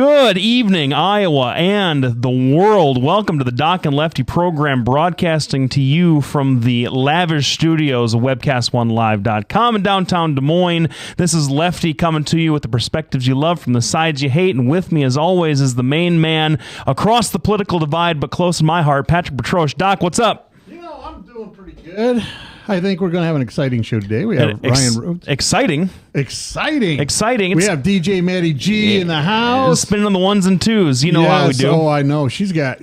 Good evening, Iowa and the world. Welcome to the Doc and Lefty program, broadcasting to you from the lavish studios of webcast1live.com in downtown Des Moines. This is Lefty coming to you with the perspectives you love from the sides you hate. And with me, as always, is the main man across the political divide, but close to my heart, Patrick Petrosh. Doc, what's up? You know, I'm doing pretty good. I think we're going to have an exciting show today. We have Ryan Rhodes. Exciting. We have DJ Maddie G in the house. Spinning on the ones and twos. You know how we do. Oh, I know. She's got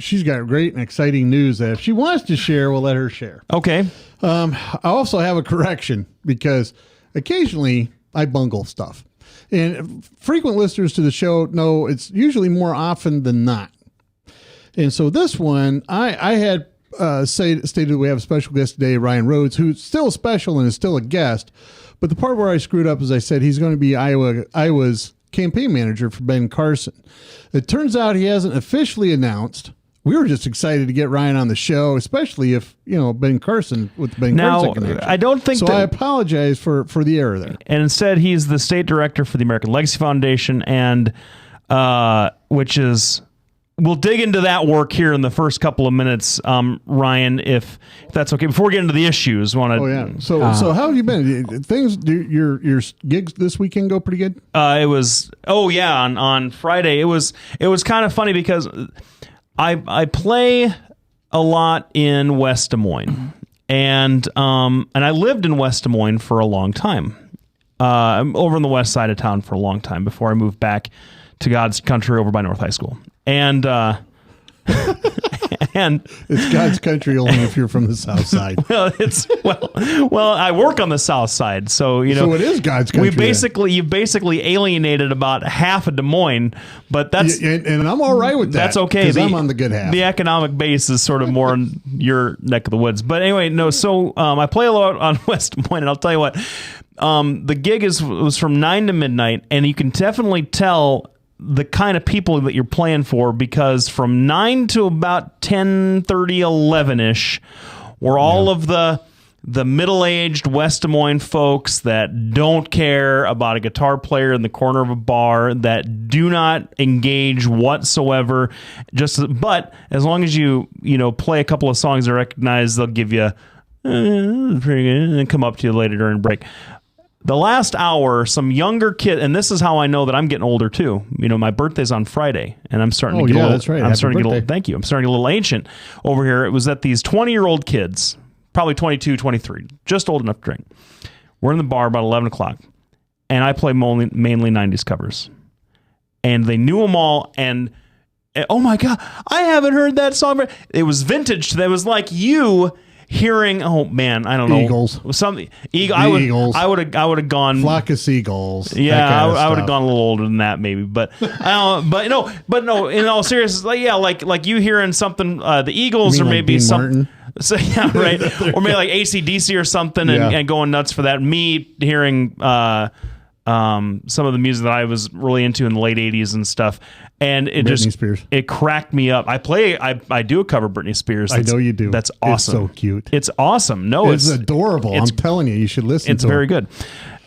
great and exciting news that if she wants to share, we'll let her share. Okay. I also have a correction because occasionally I bungle stuff. And frequent listeners to the show know it's usually more often than not. And so this one, I had stated we have a special guest today, Ryan Rhodes, who's still special and is still a guest. But the part where I screwed up is I said he's going to be Iowa's campaign manager for Ben Carson. It turns out he hasn't officially announced. We were just excited to get Ryan on the show, especially if, Ben Carson with the Carson connection. I don't think so. I apologize for the error there. And instead, he's the state director for the American Legacy Foundation, and which is... We'll dig into that work here in the first couple of minutes, Ryan, if that's okay. Before we get into the issues, So how have you been? Your gigs this weekend go pretty good? It was on Friday. It was kind of funny because I play a lot in West Des Moines, and I lived in West Des Moines for a long time. I'm over on the west side of town for a long time before I moved back to God's country over by North High School. And and it's God's country only if you're from the south side. Well, I work on the south side, so So it is God's country. You've basically alienated about half of Des Moines, but that's and I'm all right with that. That's okay. I'm on the good half. The economic base is sort of more in your neck of the woods. But anyway, no. So I play a lot on West Des Moines, and I'll tell you what. The gig was from 9 to midnight, and you can definitely tell the kind of people that you're playing for, because from 9 to about 10:30, 11-ish were all of the middle-aged West Des Moines folks that don't care about a guitar player in the corner of a bar, that do not engage whatsoever. But as long as you play a couple of songs they recognize, they'll give you pretty good, and then come up to you later during break. The last hour, some younger kid, and this is how I know that I'm getting older too. My birthday's on Friday, and I'm starting to get a little. That's right. Thank you. I'm starting to get a little ancient over here. It was that these 20-year-old kids, probably 22, 23, just old enough to drink. We're in the bar about 11 o'clock, and I play mainly 90s covers, and they knew them all. And oh my God, I haven't heard that song. It was vintage. That was like you hearing, oh man, I don't know, Eagles, something. Eagles. I would have gone Flock of Seagulls. Yeah, I would have gone a little older than that maybe, but no. In all seriousness, like you hearing something, the Eagles, or maybe Dean some. Martin? So yeah, right, or maybe like AC/DC or something, and going nuts for that. Me hearing some of the music that I was really into in the late '80s and stuff. And Britney Spears. It cracked me up. I do a cover Britney Spears. I know you do. That's awesome. It's so cute. It's awesome. No, it's adorable. I'm telling you should listen to it. It's very good.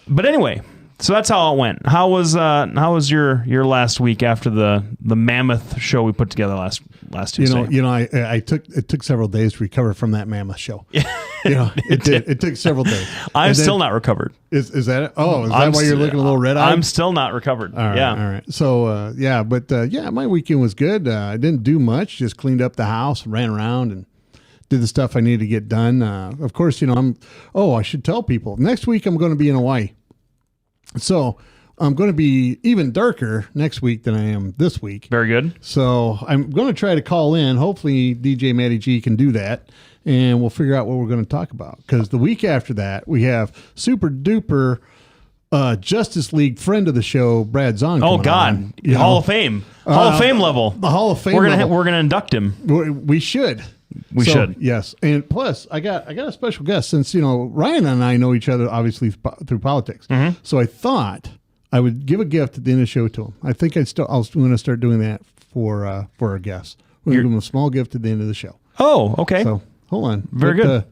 But anyway, so that's how it went. How was your last week after the mammoth show we put together last Tuesday? It took several days to recover from that mammoth show. It took several days. I'm still not recovered. Is that it? Oh, is that why you're looking a little red-eyed? I'm still not recovered. All right. So, my weekend was good. I didn't do much. Just cleaned up the house, ran around, and did the stuff I needed to get done. Of course, I should tell people. Next week, I'm going to be in Hawaii. So I'm going to be even darker next week than I am this week. Very good. So I'm going to try to call in. Hopefully, DJ Maddie G can do that. And we'll figure out what we're going to talk about. Because the week after that, we have super duper Justice League friend of the show, Brad Zahn. Oh God, Hall of Fame, Hall of Fame level. The Hall of Fame. We're gonna induct him. We should. We should. Yes, and plus I got a special guest since Ryan and I know each other obviously through politics. Mm-hmm. So I thought I would give a gift at the end of the show to him. I think I was going to start doing that for our guests. We're going to give him a small gift at the end of the show. Oh, okay. So hold on. Very good.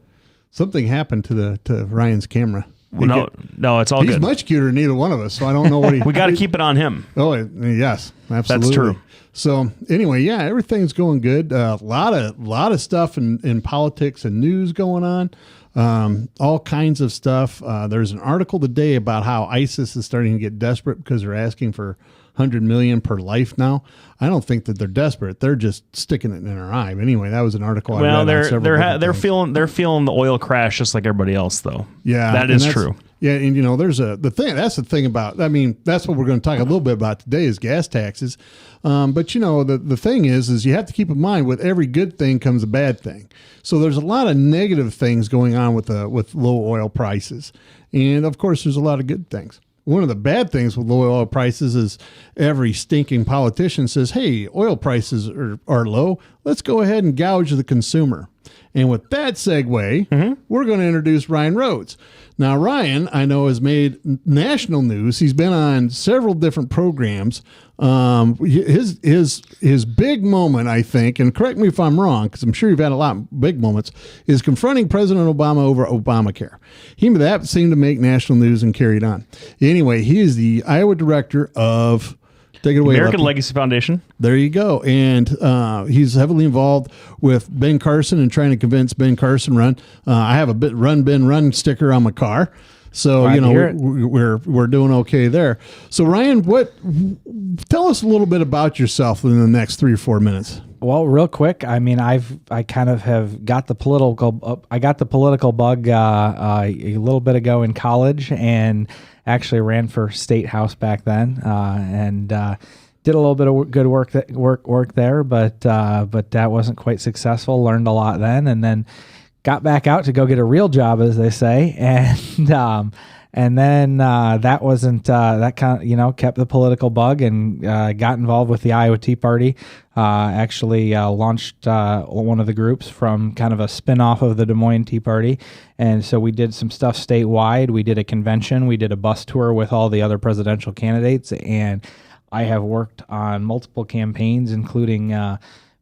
Something happened to Ryan's camera. No, it's all He's good. much cuter than either one of us, so I don't know what he... We got to keep it on him. Oh, yes, absolutely. That's true. So anyway, yeah, everything's going good. A lot of stuff in politics and news going on. All kinds of stuff. There's an article today about how ISIS is starting to get desperate because they're asking for $100 million per life now. I don't think that they're desperate. They're just sticking it in our eye. But anyway, that was an article I read on several different they're feeling the oil crash just like everybody else, though. Yeah, that is true. Yeah, and there's that's the thing about, I mean, that's what we're going to talk a little bit about today is gas taxes. But the thing is you have to keep in mind with every good thing comes a bad thing. So there's a lot of negative things going on with low oil prices. And of course there's a lot of good things. One of the bad things with low oil prices is every stinking politician says, hey, oil prices are low. Let's go ahead and gouge the consumer. And with that segue, we're going to introduce Ryan Rhodes. Now, Ryan, I know, has made national news. He's been on several different programs. His big moment, I think, and correct me if I'm wrong, because I'm sure you've had a lot of big moments, is confronting President Obama over Obamacare. That seemed to make national news and carried on. Anyway, he is the Iowa director of... Take it away, American Lefty. Legacy Foundation. There you go. And he's heavily involved with Ben Carson and trying to convince Ben Carson run. I have a Run Ben Run sticker on my car. So, we're doing okay there. So, Ryan, tell us a little bit about yourself in the next 3 or 4 minutes. Well, real quick, I mean, I kind of have got the political. I got the political bug a little bit ago in college, and actually ran for state house back then, and did a little bit of good work there, but that wasn't quite successful. Learned a lot then, and then got back out to go get a real job, as they say, and then that wasn't that kind of, kept the political bug and got involved with the Iowa Tea Party. Actually launched one of the groups from kind of a spin-off of the Des Moines Tea Party. And so we did some stuff statewide. We did a convention. We did a bus tour with all the other presidential candidates. And I have worked on multiple campaigns, including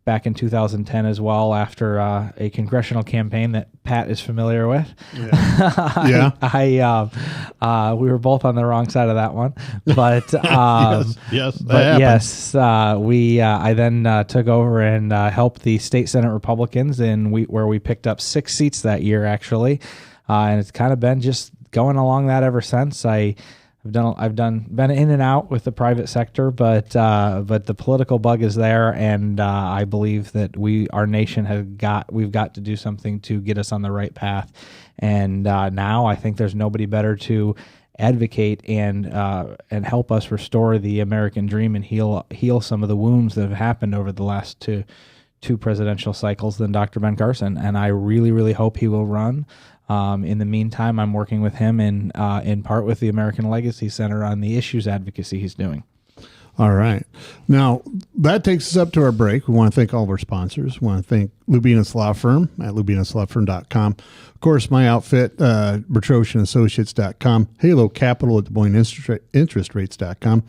back in 2010 as well, after a congressional campaign that Pat is familiar with. Yeah. We were both on the wrong side of that one, but I then took over and helped the state Senate Republicans, where we picked up 6 seats that year, actually, and it's kind of been just going along that ever since. I've been in and out with the private sector, but the political bug is there, and I believe that our nation we've got to do something to get us on the right path. And now I think there's nobody better to advocate and help us restore the American dream and heal some of the wounds that have happened over the last two presidential cycles than Dr. Ben Carson. And I really, really hope he will run. In the meantime, I'm working with him in part with the American Legacy Center on the issues advocacy he's doing. All right. Now, that takes us up to our break. We want to thank all of our sponsors. We want to thank Lubinas Law Firm at lubiнаslawfirm.com. Of course, my outfit, BertroshanAssociates.com, Halo Capital at Des Moines Interest Rates.com,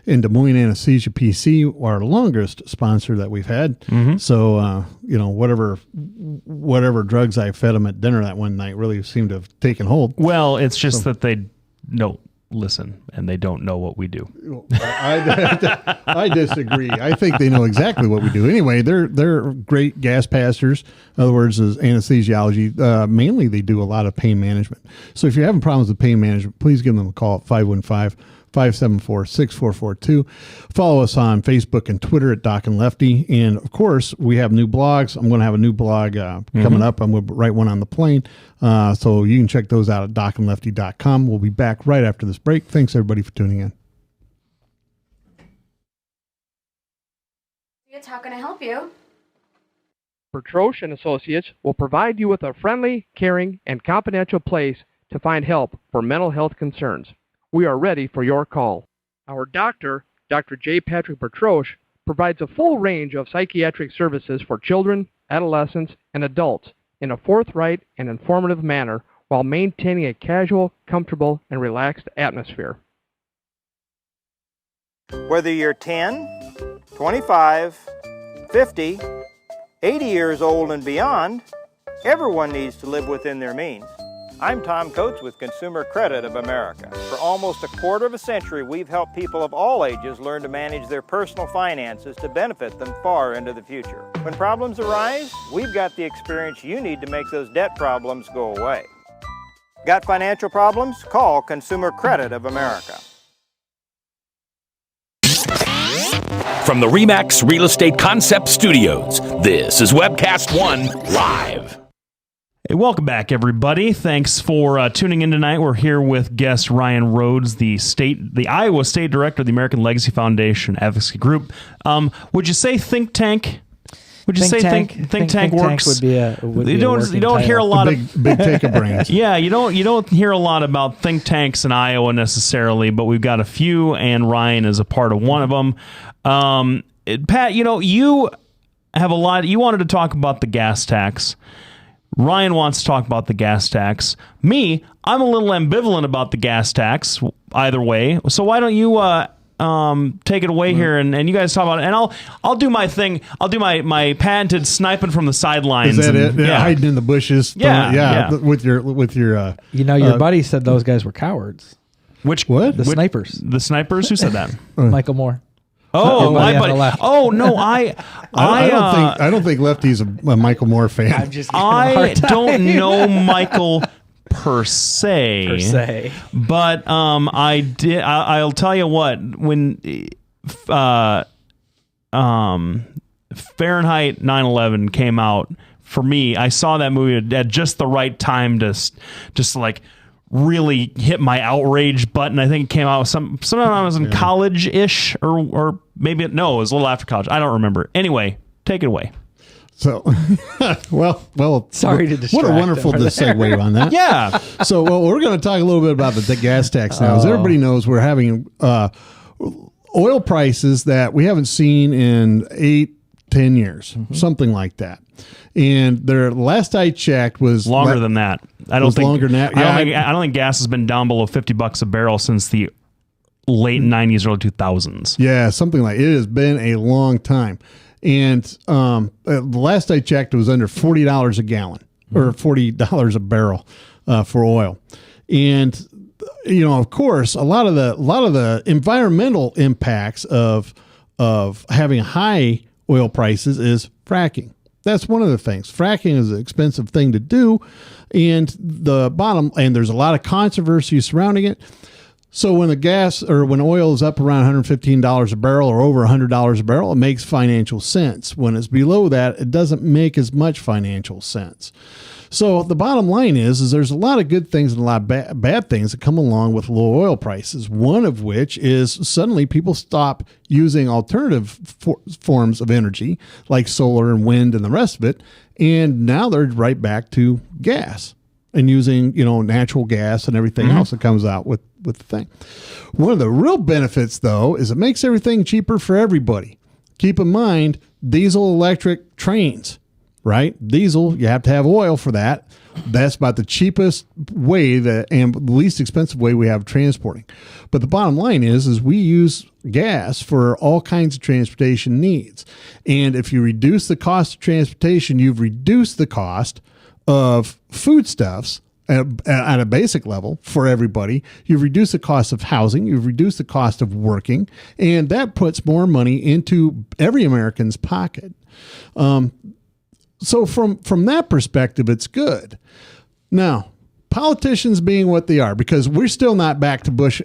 and Des Moines Anesthesia PC, our longest sponsor that we've had. Mm-hmm. So, whatever drugs I fed them at dinner that one night really seemed to have taken hold. Well, it's just that they don't listen and they don't know what we do. I disagree. I think they know exactly what we do. Anyway, they're great gas passers. In other words, is anesthesiology. Mainly, they do a lot of pain management. So if you're having problems with pain management, please give them a call at 515-574-6442. Follow us on Facebook and Twitter at Doc and Lefty. And of course, we have new blogs. I'm going to have a new blog coming up. I'm going to write one on the plane. So you can check those out at docandlefty.com. We'll be back right after this break. Thanks everybody for tuning in. How can I help you? Bertrosh and Associates will provide you with a friendly, caring, and confidential place to find help for mental health concerns. We are ready for your call. Our doctor, Dr. J. Patrick Bertrosh, provides a full range of psychiatric services for children, adolescents, and adults in a forthright and informative manner while maintaining a casual, comfortable, and relaxed atmosphere. Whether you're 10, 25, 50, 80 years old and beyond, everyone needs to live within their means. I'm Tom Coates with Consumer Credit of America. For almost a quarter of a century, we've helped people of all ages learn to manage their personal finances to benefit them far into the future. When problems arise, we've got the experience you need to make those debt problems go away. Got financial problems? Call Consumer Credit of America. From the RE/MAX Real Estate Concept Studios, this is Webcast 1 Live. Hey, welcome back, everybody. Thanks for tuning in tonight. We're here with guest Ryan Rhodes, the Iowa State Director of the American Legacy Foundation Advocacy Group. Would you say think tank? Would you say think tank works? Would be a you don't hear a lot of big take of brains. Yeah, you don't hear a lot about think tanks in Iowa necessarily, but we've got a few, and Ryan is a part of one of them. Pat, you have a lot. You wanted to talk about the gas tax. Ryan wants to talk about the gas tax. Me, I'm a little ambivalent about the gas tax either way. So why don't you take it away here and you guys talk about it, and I'll do my thing. I'll do my patented sniping from the sidelines. Is that it? Yeah. Hiding in the bushes. Yeah. With your your buddy said those guys were cowards. What? The snipers. The snipers? Who said that? Michael Moore. Oh, my Everybody on the buddy. left. Oh no, I don't think Lefty's a Michael Moore fan. I'm just I don't know Michael per se. But I did. I'll tell you what. When Fahrenheit 9/11 came out, for me, I saw that movie at just the right time to just like really hit my outrage button. I think it came out sometime I was in college-ish, or maybe it was a little after college. I don't remember. Anyway, take it away. So, well. Sorry to distract. What a wonderful segue on that. Yeah. So, we're going to talk a little bit about the gas tax now. As everybody knows, we're having oil prices that we haven't seen in 8-10 years, something like that. And the last I checked was longer than that. I don't think longer than that. Yeah, I don't think gas has been down below $50 a barrel since the late 90s, early 2000s. Yeah, something like it has been a long time. And the last I checked, it was under $40 a gallon or $40 a barrel for oil. And of course, a lot of the environmental impacts of having high oil prices is fracking. That's one of the things. Fracking is an expensive thing to do, and there's a lot of controversy surrounding it. So when when oil is up around $115 a barrel or over $100 a barrel, it makes financial sense. When it's below that, it doesn't make as much financial sense. So the bottom line is there's a lot of good things and a lot of bad things that come along with low oil prices. One of which is suddenly people stop using alternative forms of energy like solar and wind and the rest of it, and now they're right back to gas and using natural gas and everything else that comes out with the thing. One of the real benefits, though, is it makes everything cheaper for everybody. Keep in mind, diesel electric trains. Right? Diesel, you have to have oil for that. That's about the cheapest way and the least expensive way we have of transporting. But the bottom line is we use gas for all kinds of transportation needs. And if you reduce the cost of transportation, you've reduced the cost of foodstuffs at a basic level for everybody. You've reduced the cost of housing. You've reduced the cost of working. And that puts more money into every American's pocket. So from that perspective, it's good. Now, politicians being what they are, because we're still not back to Bush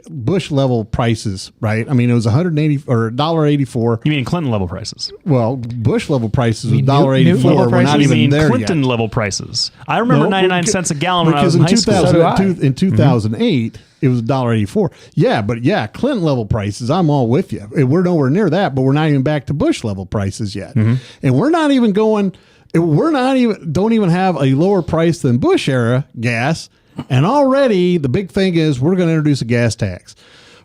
level prices, right? I mean, it was $1.80 or $1.84. You mean Clinton level prices? Well, Bush level prices was $1.84. We're not even there Clinton yet. level prices. I remember 99 cents a gallon when I was in high school. In 2008, it was $1.84. Yeah, but Clinton level prices, I'm all with you. We're nowhere near that, but we're not even back to Bush level prices yet. And we're not even don't even have a lower price than Bush era gas. And already the big thing is we're going to introduce a gas tax.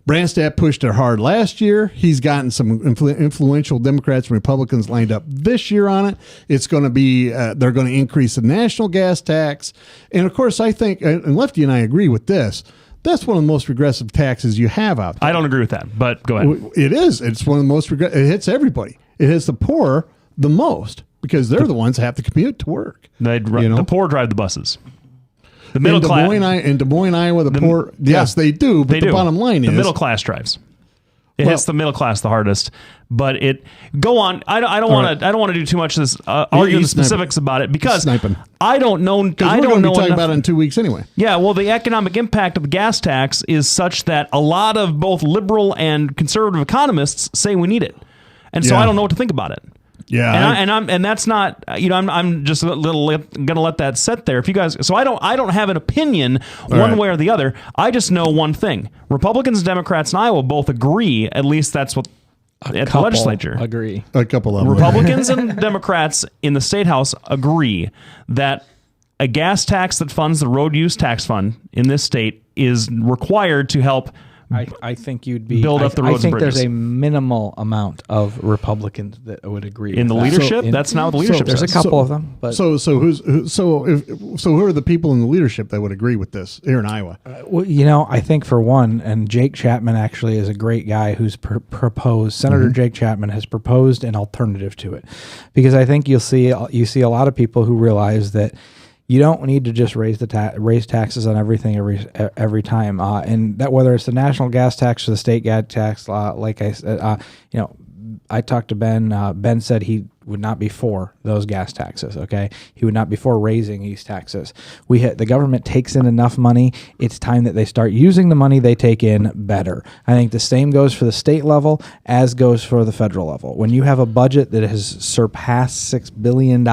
Branstad pushed it hard last year. He's gotten some influential Democrats and Republicans lined up this year on it. It's going to be, they're going to increase the national gas tax. And of course, I think, and Lefty and I agree with this, that's one of the most regressive taxes you have out there. I don't agree with that, but go ahead. It is. It's one of the most it hits everybody. It hits the poor the most because they're the ones that have to commute to work. The poor drive the buses. The middle class in Des Moines, Iowa, the poor. Yes, they do. But the bottom line is the middle class drives. It hits the middle class the hardest, but go on. I don't want to do too much of this arguing the specifics about it because I don't know. I don't know. Talking about it in 2 weeks anyway. Yeah, well, the economic impact of the gas tax is such that a lot of both liberal and conservative economists say we need it, and so I don't know what to think about it. Yeah, and that's not, I'm just gonna let that sit there. If you guys, so I don't have an opinion one way or the other. I just know one thing: Republicans and Democrats in Iowa both agree. At least that's what at the legislature agree. A couple of them. Republicans and Democrats in the state house agree that a gas tax that funds the road use tax fund in this state is required to help. I think you'd be build up the roads and bridges. I think there's a minimal amount of Republicans that would agree in the that. leadership. That's not what the leadership. There's says. a couple of them, but who are the people in the leadership that would agree with this here in Iowa? Well, I think for one, and Jake Chapman actually is a great guy who's proposed. Senator Jake Chapman has proposed an alternative to it, because I think you see a lot of people who realize that you don't need to just raise taxes on everything every time, and that whether it's the national gas tax or the state gas tax. Like I said, I talked to Ben. Ben said he would not be for those gas taxes. Okay, he would not be for raising these taxes. The government takes in enough money. It's time that they start using the money they take in better. I think the same goes for the state level as goes for the federal level. When you have a budget that has surpassed $6 billion.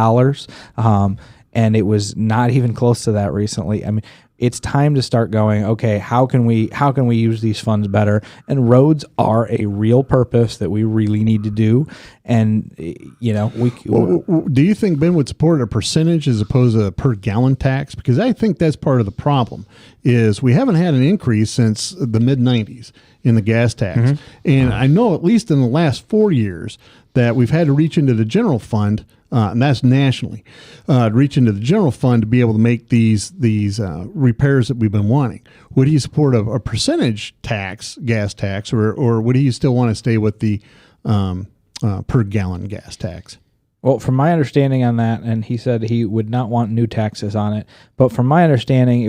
And it was not even close to that recently. I mean, it's time to start going, okay, how can we use these funds better? And roads are a real purpose that we really need to do. And, do you think Ben would support a percentage as opposed to a per gallon tax? Because I think that's part of the problem is we haven't had an increase since the mid-90s in the gas tax. And I know at least in the last 4 years that we've had to reach into the general fund, and that's nationally, reach into the general fund to be able to make these repairs that we've been wanting. Would he support a percentage tax, gas tax, or would he still want to stay with the per gallon gas tax? Well, from my understanding on that, and he said he would not want new taxes on it, but from my understanding,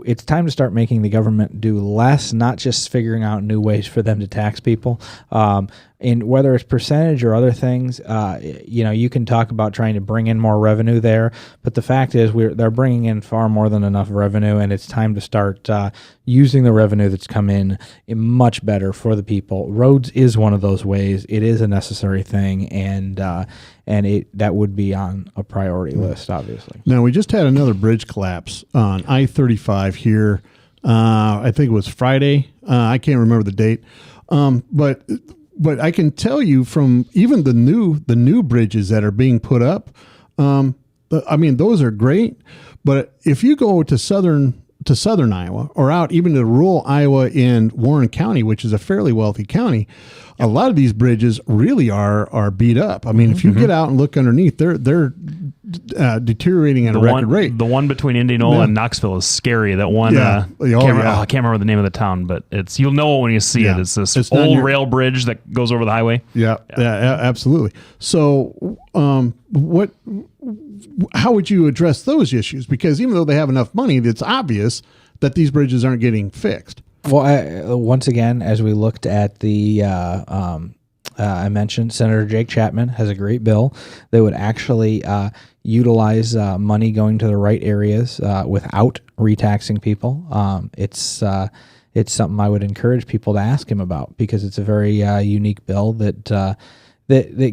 it's time to start making the government do less, not just figuring out new ways for them to tax people. And whether it's percentage or other things, you can talk about trying to bring in more revenue there, but the fact is they're bringing in far more than enough revenue, and it's time to start using the revenue that's come in much better for the people. Roads is one of those ways. It is a necessary thing, and that would be on a priority list, obviously. Now, we just had another bridge collapse on I-35 here. I think it was Friday. I can't remember the date, But I can tell you from even the new bridges that are being put up, those are great. But if you go to southern Iowa or out even to rural Iowa in Warren County, which is a fairly wealthy county, a lot of these bridges really are beat up. I mean, if you get out and look underneath, they're deteriorating at a record rate. The one between Indianola and Knoxville is scary. That one, I can't remember the name of the town, but you'll know it when you see it. It's this old rail bridge that goes over the highway. Yeah, absolutely. So, how would you address those issues? Because even though they have enough money, it's obvious that these bridges aren't getting fixed. Well, once again, as we looked at the, I mentioned Senator Jake Chapman has a great bill that would actually utilize money going to the right areas without retaxing people. It's something I would encourage people to ask him about because it's a very unique bill that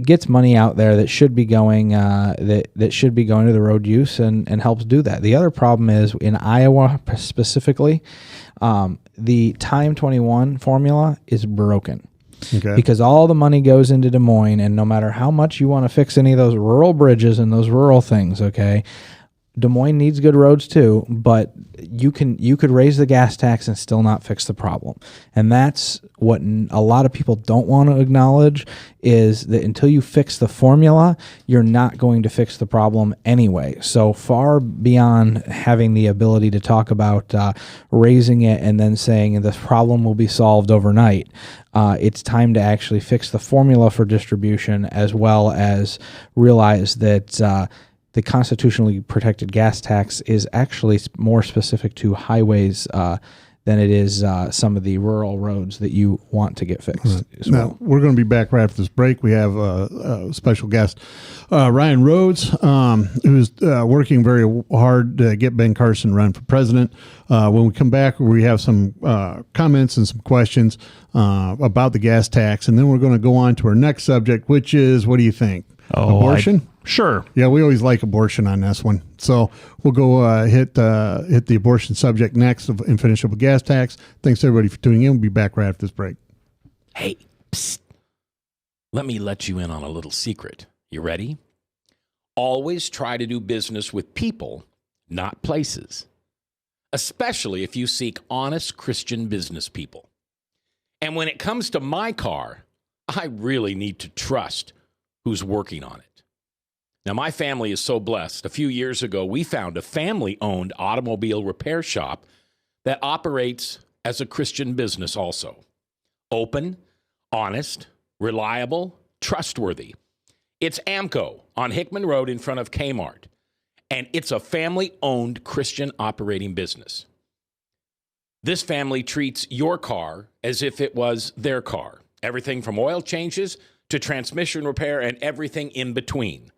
gets money out there that should be going that should be going to the road use and helps do that. The other problem is in Iowa specifically, the Time 21 formula is broken. Okay. Because all the money goes into Des Moines, and no matter how much you want to fix any of those rural bridges and those rural things, okay, Des Moines needs good roads too, but you could raise the gas tax and still not fix the problem. And that's what a lot of people don't want to acknowledge is that until you fix the formula, you're not going to fix the problem anyway. So far beyond having the ability to talk about raising it and then saying this problem will be solved overnight, it's time to actually fix the formula for distribution as well as realize that the constitutionally protected gas tax is actually more specific to highways than it is some of the rural roads that you want to get fixed. As well. Now, we're going to be back right after this break. We have a special guest, Ryan Rhodes, who's working very hard to get Ben Carson run for president. When we come back, we have some comments and some questions about the gas tax, and then we're going to go on to our next subject, which is, what do you think? Abortion? Sure. Yeah, we always like abortion on this one. So we'll go hit the abortion subject next and finish up with gas tax. Thanks, everybody, for tuning in. We'll be back right after this break. Hey, psst. Let me let you in on a little secret. You ready? Always try to do business with people, not places. Especially if you seek honest Christian business people. And when it comes to my car, I really need to trust who's working on it. Now, my family is so blessed. A few years ago, we found a family-owned automobile repair shop that operates as a Christian business also. Open, honest, reliable, trustworthy. It's AMCO on Hickman Road in front of Kmart, and it's a family-owned Christian operating business. This family treats your car as if it was their car. Everything from oil changes to transmission repair and everything in between.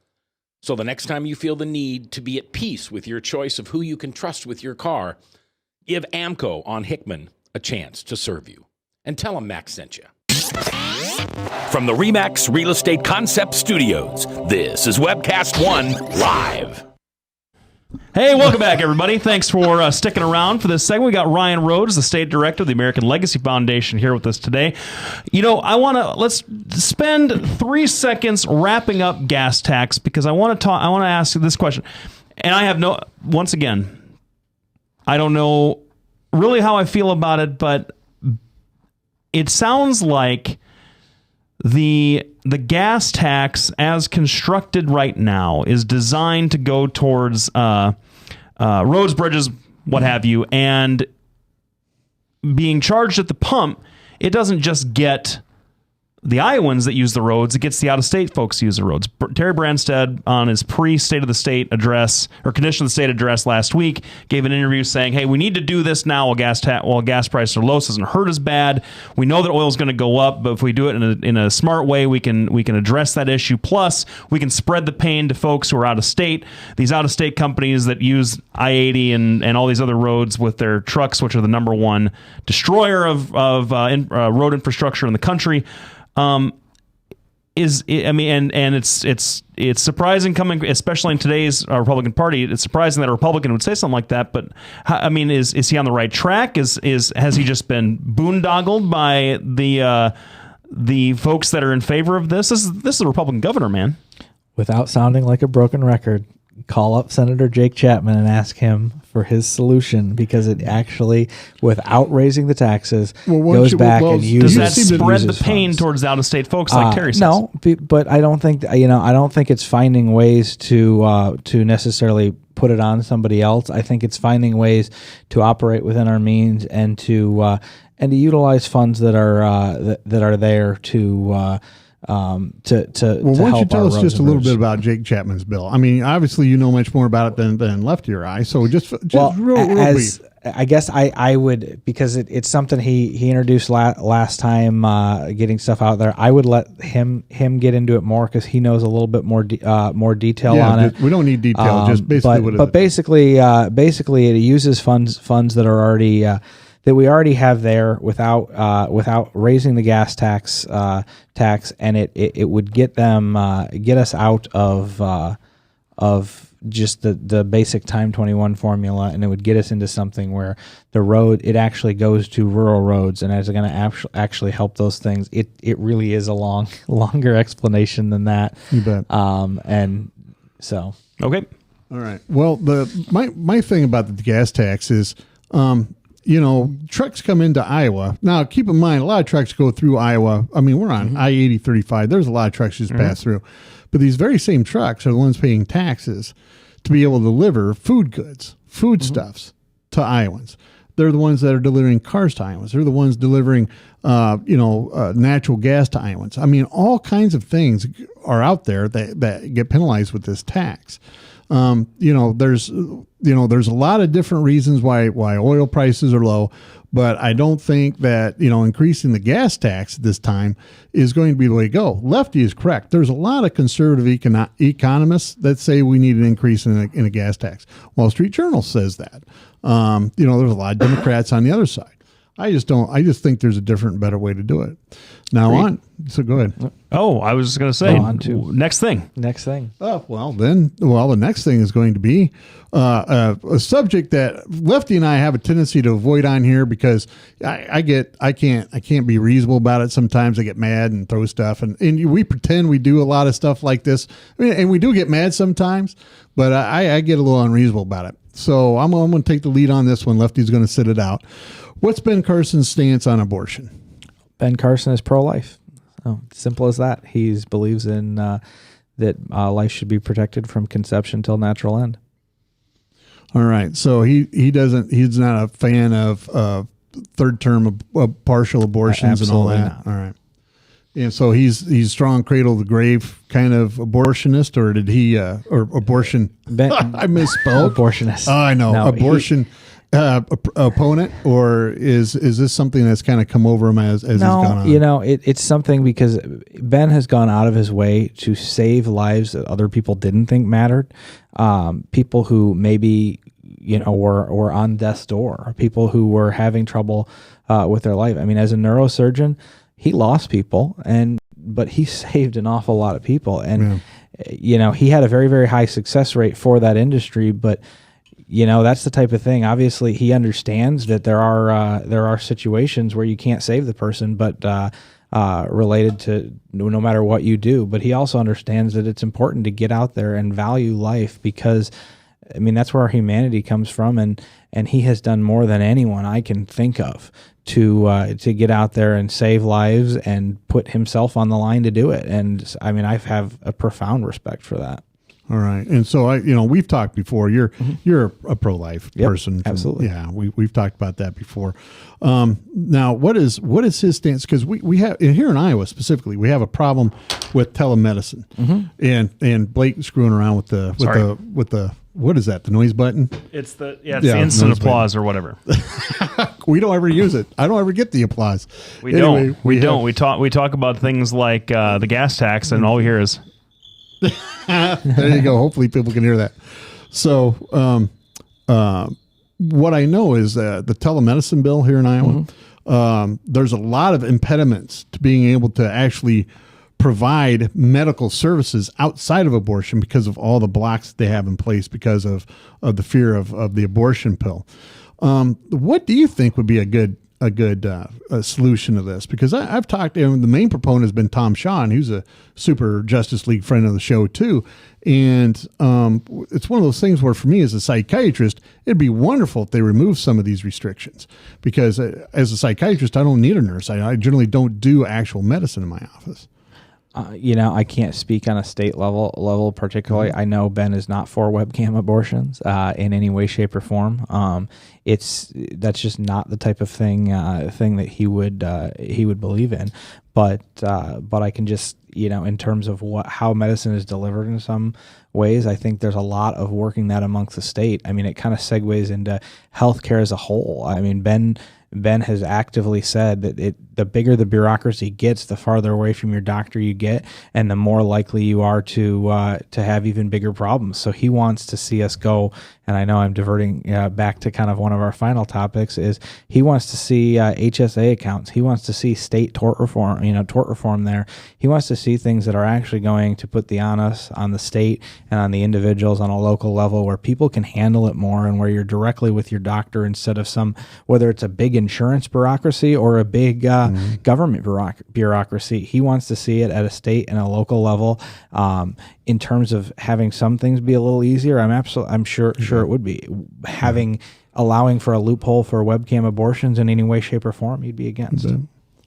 So the next time you feel the need to be at peace with your choice of who you can trust with your car, give AMCO on Hickman a chance to serve you. And tell them Max sent you. From the RE/MAX Real Estate Concept Studios, this is Webcast One Live. Hey, welcome back, everybody. Thanks for sticking around for this segment. We got Ryan Rhodes, the state director of the American Legacy Foundation, here with us today. You know, let's spend 3 seconds wrapping up gas tax, because I want to ask you this question. And I have once again, I don't know really how I feel about it, but it sounds like the gas tax as constructed right now is designed to go towards roads, bridges, what have you, and being charged at the pump, it doesn't just get the Iowans that use the roads, it gets the out-of-state folks who use the roads. Terry Branstad, on his pre-State of the State address, or Condition of the State address last week, gave an interview saying, hey, we need to do this now while gas prices are low, so it doesn't hurt as bad. We know that oil is going to go up, but if we do it in a smart way, we can address that issue. Plus, we can spread the pain to folks who are out of state. These out-of-state companies that use I-80 and all these other roads with their trucks, which are the number one destroyer of road infrastructure in the country. It's surprising coming, especially in today's Republican Party. It's surprising that a Republican would say something like that. But is he on the right track? Has he just been boondoggled by the folks that are in favor of this? This is a Republican governor, man. Without sounding like a broken record, call up Senator Jake Chapman and ask him for his solution, because it actually, without raising the taxes, goes back and uses. Does that spread the pain towards out-of-state folks, like Terry says? No, but I don't think I don't think it's finding ways to necessarily put it on somebody else. I think it's finding ways to operate within our means and to utilize funds that are there to why don't you tell us just a little bit about Jake Chapman's bill? I mean, obviously you know much more about it than Lefty or I. So just real brief. I guess I would, because it's something he introduced last time, getting stuff out there. I would let him get into it more, because he knows a little bit more detail on it. We don't need detail. Just basically what it is. But basically, it uses funds that are already. That we already have there without raising the gas tax, and it would get us out of just the basic time 21 formula, and it would get us into something where it actually goes to rural roads, and it's going to actually help those things. It really is a longer explanation than that. You bet. And so okay, all right. Well, my thing about the gas tax is. Trucks come into Iowa. Now, keep in mind, a lot of trucks go through Iowa. I mean, we're on I-80, 35. There's a lot of trucks just pass through. But these very same trucks are the ones paying taxes to be able to deliver food goods, foodstuffs to Iowans. They're the ones that are delivering cars to Iowans. They're the ones delivering, natural gas to Iowans. I mean, all kinds of things are out there that get penalized with this tax. There's a lot of different reasons why oil prices are low, but I don't think that, increasing the gas tax at this time is going to be the way to go. Lefty is correct. There's a lot of conservative economists that say we need an increase in a gas tax. Wall Street Journal says that. There's a lot of Democrats on the other side. I just think there's a different, better way to do it. Now so go ahead. Oh, I was just going to say, next thing. The next thing is going to be a subject that Lefty and I have a tendency to avoid on here because I can't be reasonable about it. Sometimes I get mad and throw stuff, and we pretend we do a lot of stuff like this. And we do get mad sometimes, but I get a little unreasonable about it. So I'm going to take the lead on this one. Lefty's going to sit it out. What's Ben Carson's stance on abortion? Ben Carson is pro-life. Oh, simple as that. He believes in that life should be protected from conception till natural end. All right. So he's not a fan of third term partial abortions and all that. Not. All right. And so he's strong cradle to the grave kind of abortionist, or did he or abortion? I misspoke. Abortionist. Oh, I know. No, abortion opponent, or is this something that's kind of come over him as he's gone on? It's something because Ben has gone out of his way to save lives that other people didn't think mattered. People who maybe were on death's door, people who were having trouble with their life. I mean, as a neurosurgeon, he lost people, but he saved an awful lot of people, and he had a very, very high success rate for that industry. But that's the type of thing. Obviously, he understands that there are situations where you can't save the person, but related to no matter what you do. But he also understands that it's important to get out there and value life because, that's where our humanity comes from, and he has done more than anyone I can think of to get out there and save lives and put himself on the line to do it. And I have a profound respect for that. All right. And so we've talked before. You're a pro-life person. Absolutely. Yeah. We've talked about that before. Now what is his stance? Because we have here in Iowa specifically, we have a problem with telemedicine, and Blake screwing around with the what is that? The noise button? It's the instant applause button. Or whatever. We don't ever use it. I don't ever get the applause. We don't. We talk about things like the gas tax, and all we hear is. There you go. Hopefully people can hear that. So what I know is the telemedicine bill here in Iowa, there's a lot of impediments to being able to actually provide medical services outside of abortion because of all the blocks that they have in place because of the fear of the abortion pill. What do you think would be a good solution to this? Because I've talked to him. The main proponent has been Tom Shawn, who's a super Justice League friend of the show too. And it's one of those things where for me as a psychiatrist, it'd be wonderful if they remove some of these restrictions because as a psychiatrist, I don't need a nurse. I generally don't do actual medicine in my office. I can't speak on a state level particularly. I know Ben is not for webcam abortions in any way, shape, or form. That's just not the type of thing that he would believe in. But I can just in terms of how medicine is delivered in some ways, I think there's a lot of working that amongst the state. It kind of segues into healthcare as a whole. Ben has actively said that the bigger the bureaucracy gets, the farther away from your doctor you get, and the more likely you are to have even bigger problems. So he wants to see us go, and I know I'm diverting back to kind of one of our final topics, is he wants to see HSA accounts. He wants to see state tort reform there. He wants to see things that are actually going to put the onus on the state and on the individuals on a local level where people can handle it more and where you're directly with your doctor instead of whether it's a big insurance bureaucracy or a big government bureaucracy. He wants to see it at a state and a local level. In terms of having some things be a little easier, I'm sure it would be. Allowing for a loophole for webcam abortions in any way, shape, or form, he'd be against.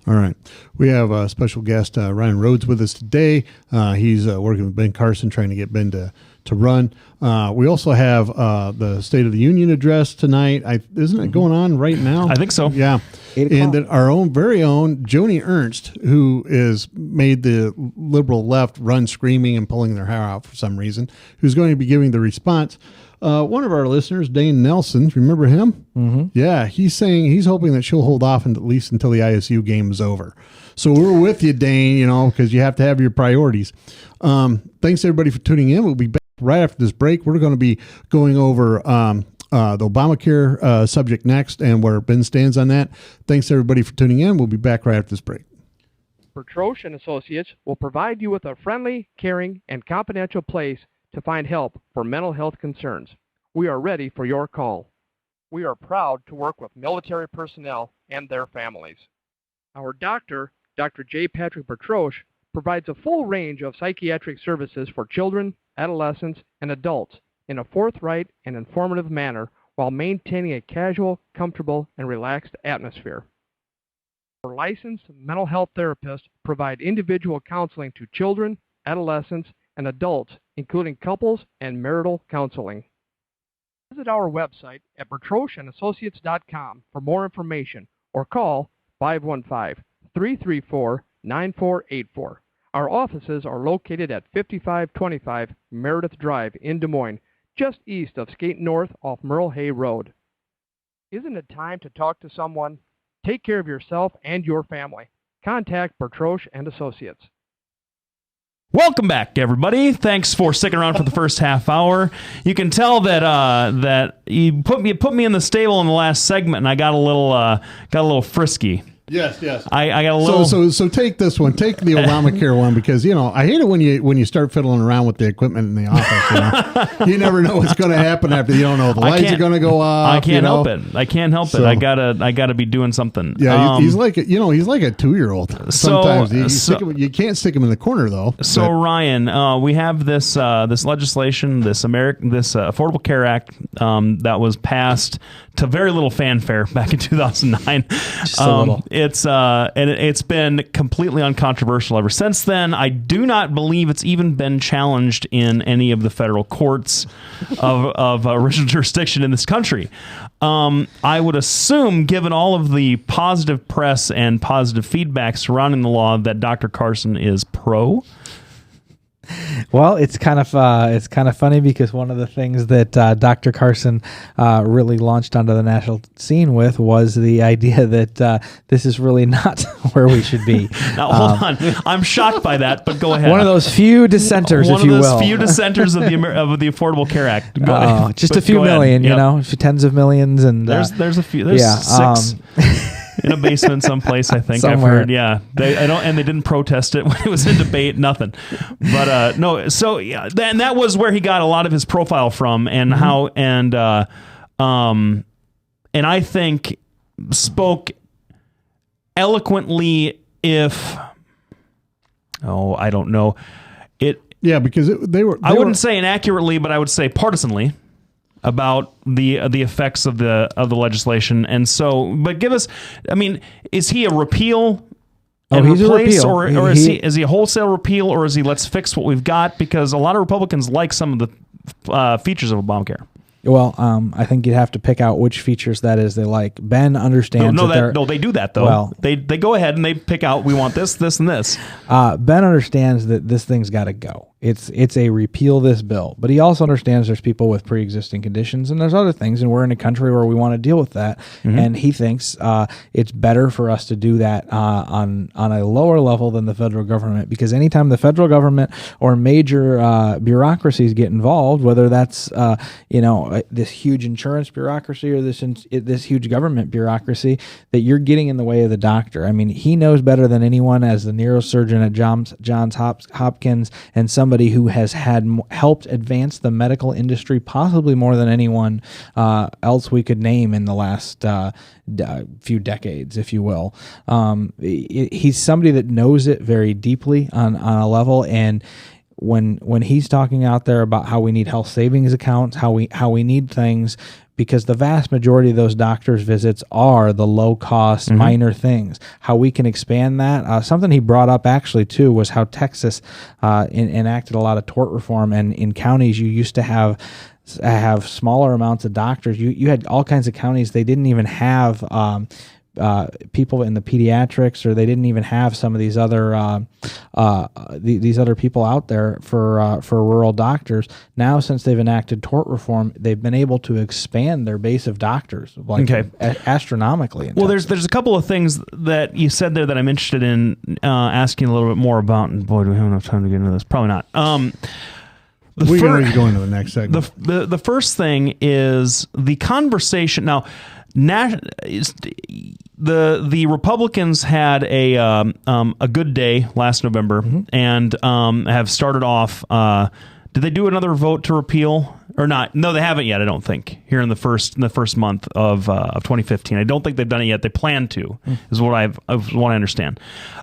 All right. We have a special guest, Ryan Rhodes, with us today. He's working with Ben Carson, trying to get Ben to to run. We also have the State of the Union address tonight. Isn't it going on right now? I think so. Yeah. And then our very own Joni Ernst, who is made the liberal left run screaming and pulling their hair out for some reason, who's going to be giving the response. One of our listeners, Dane Nelson, remember him? Mm-hmm. Yeah, he's saying he's hoping that she'll hold off at least until the ISU game is over. So we're with you, Dane, because you have to have your priorities. Thanks, everybody, for tuning in. We'll be back right after this break. We're going to be going over the Obamacare subject next and where Ben stands on that. Thanks, everybody, for tuning in. We'll be back right after this break. Bertroche and Associates will provide you with a friendly, caring, and confidential place to find help for mental health concerns. We are ready for your call. We are proud to work with military personnel and their families. Our doctor, Dr. J. Patrick Bertroche, provides a full range of psychiatric services for children, adolescents, and adults in a forthright and informative manner while maintaining a casual, comfortable, and relaxed atmosphere. Our licensed mental health therapists provide individual counseling to children, adolescents, and adults, including couples and marital counseling. Visit our website at bertrocheandassociates.com for more information or call 515-334-9484. Our offices are located at 5525 Meredith Drive in Des Moines, just east of Skate North off Merle Hay Road. Isn't it time to talk to someone? Take care of yourself and your family. Contact Bertroche and Associates. Welcome back, everybody. Thanks for sticking around for the first half hour. You can tell that you put me in the stable in the last segment, and I got a little frisky. Yes. I got a little. So take this one. Take the Obamacare one because I hate it when you start fiddling around with the equipment in the office. You never know what's going to happen after you don't know if the lights are going to go off. I can't help it. I can't help it. I gotta be doing something. Yeah, he's like a 2-year-old. Sometimes you can't stick him in the corner though. So Ryan, we have this legislation, this Affordable Care Act that was passed to very little fanfare back in 2009. Just a little. It's been completely uncontroversial ever since then. I do not believe it's even been challenged in any of the federal courts of original jurisdiction in this country. I would assume, given all of the positive press and positive feedback surrounding the law, that Dr. Carson is pro. Well, it's kind of funny because one of the things that Dr. Carson really launched onto the national scene with was the idea that this is really not where we should be. Now, hold on. I'm shocked by that, but go ahead. One of those few dissenters, if you will. One of those few dissenters of the Affordable Care Act. Go ahead. Just a few million, tens of millions, and there's a few. There's 6. In a basement someplace, I think. Somewhere. I've heard. Yeah, they didn't protest it when it was in debate. Nothing, but no. So yeah, and that was where he got a lot of his profile from, and how and I think spoke eloquently. I don't know it. Yeah, because I wouldn't say inaccurately, but I would say partisanly about the effects of the legislation. And so, but give us, I mean, is he a repeal and he's replace, a repeal. or is he a wholesale repeal, or is he let's fix what we've got? Because a lot of Republicans like some of the features of Obamacare. Well, I think you'd have to pick out which features that is they like. Ben understands No, they do that though. Well, they go ahead and they pick out, we want this, and this. Ben understands that this thing's got to go. It's a repeal this bill, but he also understands there's people with pre-existing conditions and there's other things, and we're in a country where we want to deal with that. Mm-hmm. And he thinks it's better for us to do that on a lower level than the federal government, because anytime the federal government or major bureaucracies get involved, whether that's this huge insurance bureaucracy or this huge government bureaucracy, that you're getting in the way of the doctor. I mean, he knows better than anyone, as the neurosurgeon at Johns Hopkins and somebody who has helped advance the medical industry possibly more than anyone else we could name in the last few decades, if you will. He's somebody that knows it very deeply on a level, and when he's talking out there about how we need health savings accounts, how we need things, because the vast majority of those doctor's visits are the low cost minor things. How we can expand that. Something he brought up actually too was how Texas enacted a lot of tort reform, and in counties you used to have smaller amounts of doctors. You had all kinds of counties, they didn't even have people in the pediatrics, or they didn't even have some of these other these other people out there for rural doctors. Now, since they've enacted tort reform, they've been able to expand their base of doctors astronomically. Well, there's a couple of things that you said there that I'm interested in asking a little bit more about. And boy, do we have enough time to get into this? Probably not. We're going to go into the next segment. The first thing is the conversation. Now, the Republicans had a good day last November, and have started off. Did they do another vote to repeal or not? No, they haven't yet. I don't think here in the first month of 2015. I don't think they've done it yet. They plan to, is what I understand.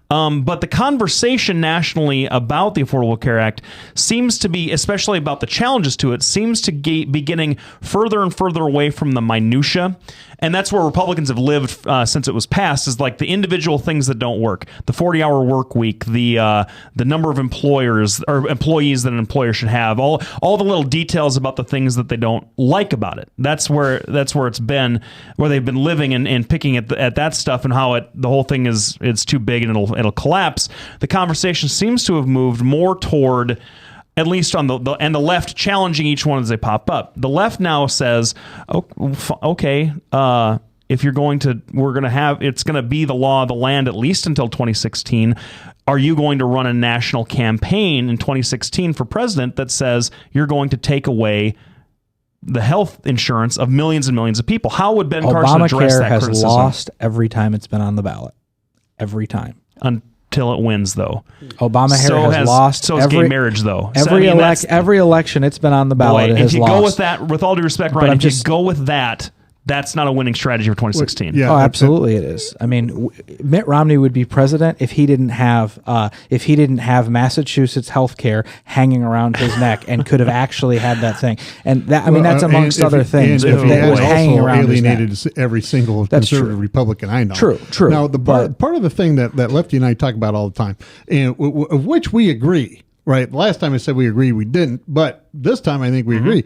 But the conversation nationally about the Affordable Care Act seems to be, especially about the challenges to it, seems to be getting further and further away from the minutia. And that's where Republicans have lived since it was passed, is like the individual things that don't work. The 40-hour work week, the number of employees that an employer should have, all the little details about the things that they don't like about it. That's where it's been, where they've been living and picking at that stuff, and how the whole thing it's too big and it'll collapse. The conversation seems to have moved more toward, at least on the left, challenging each one as they pop up. The left now says, okay, if you're going to, it's going to be the law of the land at least until 2016. Are you going to run a national campaign in 2016 for president that says you're going to take away the health insurance of millions and millions of people? How would Ben Carson address that criticism? Obamacare has lost every time it's been on the ballot. Every time. Until it wins, though. Obamacare has lost. So has gay marriage, though. Every election it's been on the ballot, it has lost. If you go with that, with all due respect, Ryan, if you go with that, that's not a winning strategy for 2016. Yeah, absolutely it is. I mean, Mitt Romney would be president if he didn't have Massachusetts health care hanging around his neck and could have actually had that thing. And that, that's amongst other things. And if he that was hanging around alienated his neck. every single conservative Republican I know. True. Now, part of the thing that Lefty and I talk about all the time, and of which we agree, right? Last time I said we agreed, we didn't, but this time I think we agree.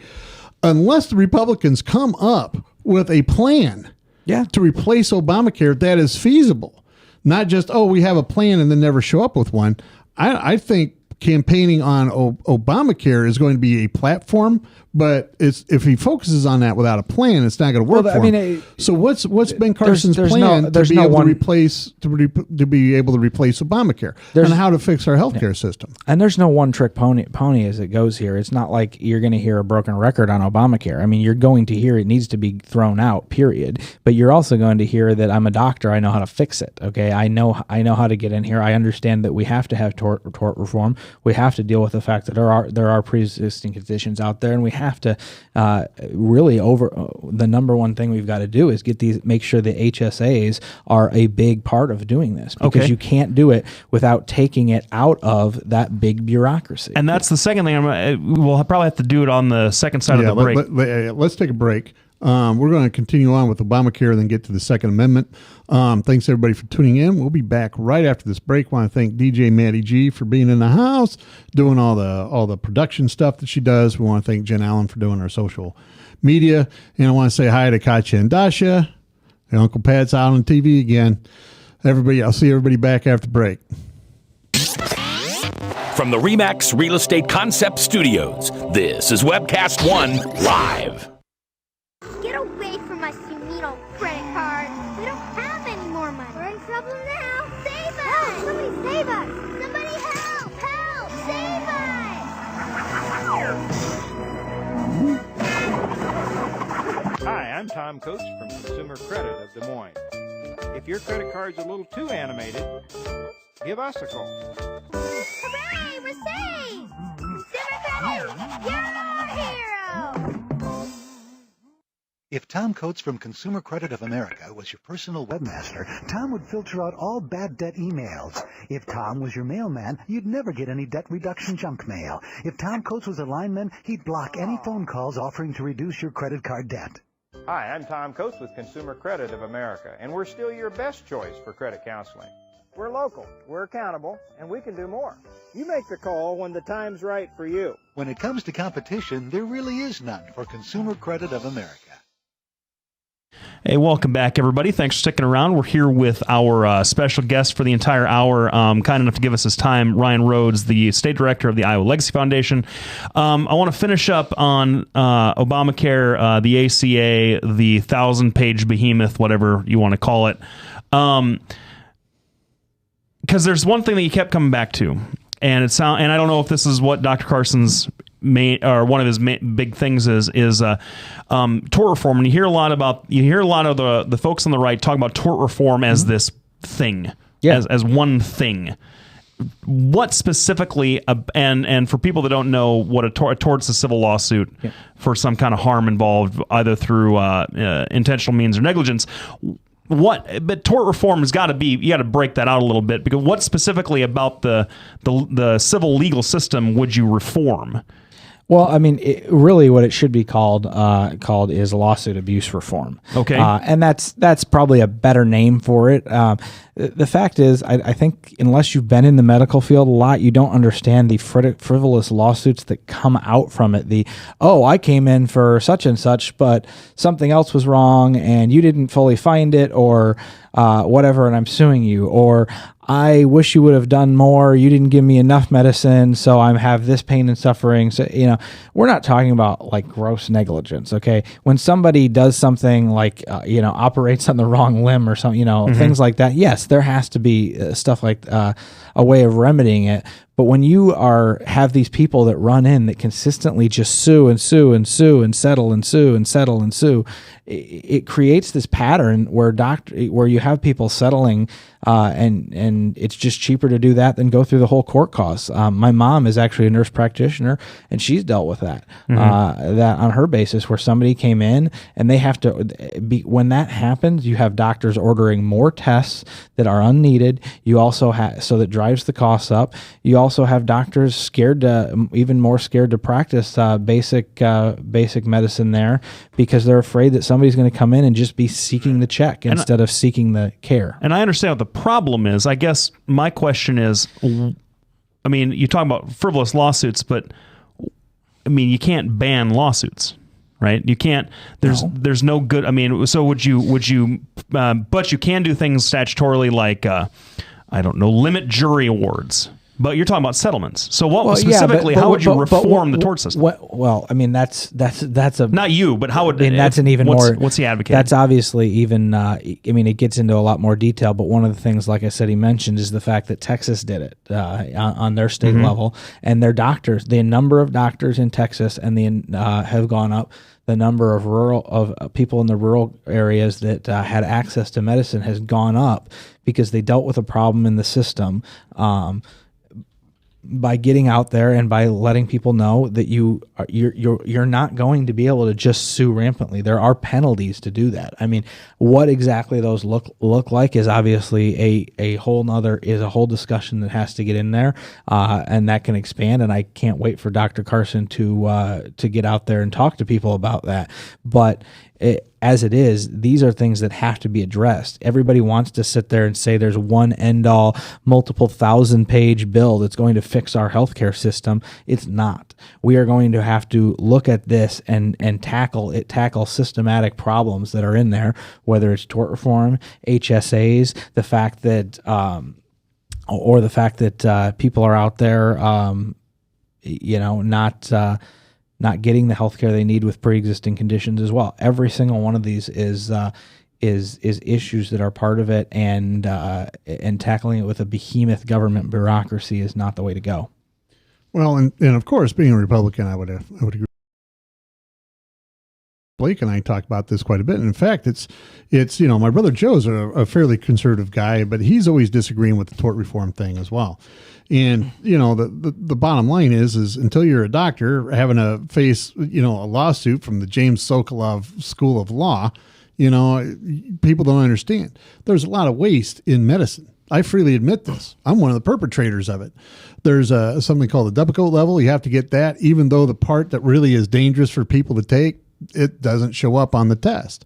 Unless the Republicans come up with a plan to replace Obamacare that is feasible, not just, we have a plan and then never show up with one. I think campaigning on Obamacare is going to be a platform, but if he focuses on that without a plan, it's not going to work for him. So what's Ben Carson's plan to be able to replace Obamacare and how to fix our healthcare system? And there's no one trick pony as it goes here. It's not like you're going to hear a broken record on Obamacare. I mean, you're going to hear it needs to be thrown out, period. But you're also going to hear that I'm a doctor. I know how to fix it. Okay, I know how to get in here. I understand that we have to have tort reform. We have to deal with the fact that there are pre-existing conditions out there, and we have to really the number one thing we've got to do is make sure the HSAs are a big part of doing this, because you can't do it without taking it out of that big bureaucracy. And that's the second thing. We'll probably have to do it on the second side of the break. Let's take a break. We're going to continue on with Obamacare and then get to the Second Amendment. Thanks everybody for tuning in. We'll be back right after this break. Want to thank DJ Maddie G for being in the house, doing all the production stuff that she does. We want to thank Jen Allen for doing our social media. And I want to say hi to Katya and Dasha. And Uncle Pat's out on TV again. Everybody, I'll see everybody back after the break. From the RE/MAX Real Estate Concept Studios, this is Webcast 1 Live. Get away from us, you mean old credit card. We don't have any more money. We're in trouble now. Save us! Help! Somebody save us! Somebody help! Help! Save us! Hi, I'm Tom Coates from Consumer Credit of Des Moines. If your credit card's a little too animated, give us a call. Hooray! We're saved! Consumer Credit! You're our hero! If Tom Coates from Consumer Credit of America was your personal webmaster, Tom would filter out all bad debt emails. If Tom was your mailman, you'd never get any debt reduction junk mail. If Tom Coates was a lineman, he'd block any phone calls offering to reduce your credit card debt. Hi, I'm Tom Coates with Consumer Credit of America, and we're still your best choice for credit counseling. We're local, we're accountable, and we can do more. You make the call when the time's right for you. When it comes to competition, there really is none for Consumer Credit of America. Hey, welcome back, everybody. Thanks for sticking around. We're here with our special guest for the entire hour, kind enough to give us his time, Ryan Rhodes, the State Director of the Iowa Legacy Foundation. I want to finish up on Obamacare, the ACA, the 1,000-page behemoth, whatever you want to call it. Because there's one thing that you kept coming back to, and I don't know if this is what Dr. Carson's main, or one of his big things is tort reform. And you hear a lot of the folks on the right talk about tort reform as this thing, as one thing. What specifically, and for people that don't know what a tort's a civil lawsuit for some kind of harm involved, either through intentional means or negligence. But tort reform has got to be, you got to break that out a little bit, because what specifically about the civil legal system would you reform? Well, I mean, really what it should be called is lawsuit abuse reform. Okay. And that's probably a better name for it. The fact is, I think unless you've been in the medical field a lot, you don't understand the frivolous lawsuits that come out from it. I came in for such and such, but something else was wrong and you didn't fully find it, or whatever, and I'm suing you. Or I wish you would have done more. You didn't give me enough medicine, so I have this pain and suffering. So, we're not talking about like gross negligence, okay? When somebody does something like, operates on the wrong limb or something, things like that, yes, there has to be stuff like a way of remedying it. But when you have these people that run in that consistently just sue and sue and sue and settle and sue and settle and sue, it creates this pattern where you have people settling, and it's just cheaper to do that than go through the whole court costs. My mom is actually a nurse practitioner, and she's dealt with that. That on her basis, where somebody came in and they have to when that happens, you have doctors ordering more tests that are unneeded. You also have, so that drives the costs up. You also have doctors even more scared to practice basic medicine there, because they're afraid that somebody's going to come in and just be seeking the check instead of seeking the care. And I understand what the problem is. I guess my question is, I mean, you talk about frivolous lawsuits, but I mean, you can't ban lawsuits, right? You can't. There's no good. I mean, so would you? But you can do things statutorily, like I don't know, limit jury awards. But you're talking about settlements. So how would you reform the tort system? Well, I mean, that's a not you, but how would? I mean, that's an even more. What's he advocating? That's obviously even. I mean, it gets into a lot more detail. But one of the things, like I said, he mentioned is the fact that Texas did it on their state level, and their doctors, the number of doctors in Texas, and have gone up. The number of people in the rural areas that had access to medicine has gone up, because they dealt with a problem in the system. By getting out there and by letting people know that you're not going to be able to just sue rampantly. There are penalties to do that. I mean, what exactly those look like is obviously a whole discussion that has to get in there, and that can expand. And I can't wait for Dr. Carson to get out there and talk to people about that. But as it is, these are things that have to be addressed. Everybody wants to sit there and say there's one end-all, multiple 1,000-page bill that's going to fix our healthcare system. It's not. We are going to have to look at this and tackle systematic problems that are in there, whether it's tort reform, HSAs, the fact that people are out there, not getting the health care they need with pre-existing conditions as well. Every single one of these is issues that are part of it, and tackling it with a behemoth government bureaucracy is not the way to go. Well, and of course, being a Republican, I would agree. Blake and I talk about this quite a bit. And in fact, it's my brother Joe's a fairly conservative guy, but he's always disagreeing with the tort reform thing as well. And, the bottom line is until you're a doctor having to face, a lawsuit from the James Sokolov School of Law, people don't understand. There's a lot of waste in medicine. I freely admit this. I'm one of the perpetrators of it. There's something called the Depakote level. You have to get that, even though the part that really is dangerous for people to take, it doesn't show up on the test.